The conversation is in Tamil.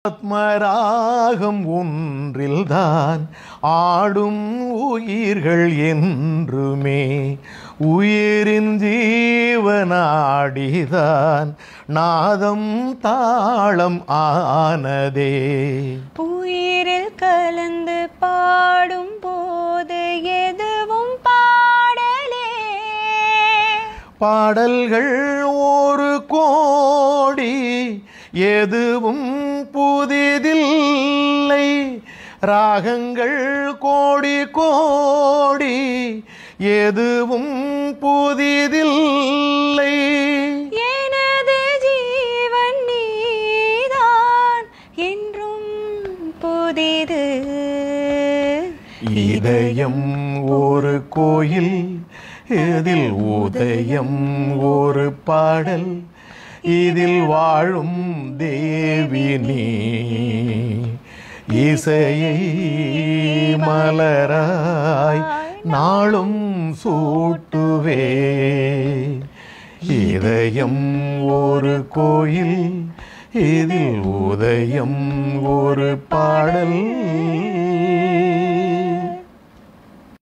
ஆத்மராகம் ஒன்றில்தான் ஆடும் உயிர்கள் என்றுமே உயிரின் ஜீவனாடிதான் நாதம் தாளம் ஆனதே. உயிரில் கலந்து பாடும் போது எதுவும் பாடலே. பாடல்கள் ஒரு கோடி எதுவும் புதிதில்லை. ராகங்கள் கோடி கோடி எதுவும் புதிதில்லை. எனது ஜீவன் நீதான் என்றும் புதிது. இதயம் ஒரு கோயில், இதில் உதயம் ஒரு பாடல், இதில் வாழும் தேவி நீ. இசையை மலராய் நாளும் சூட்டுவே. இதயம் ஒரு கோயில், இதில் உதயம் ஒரு பாடல்.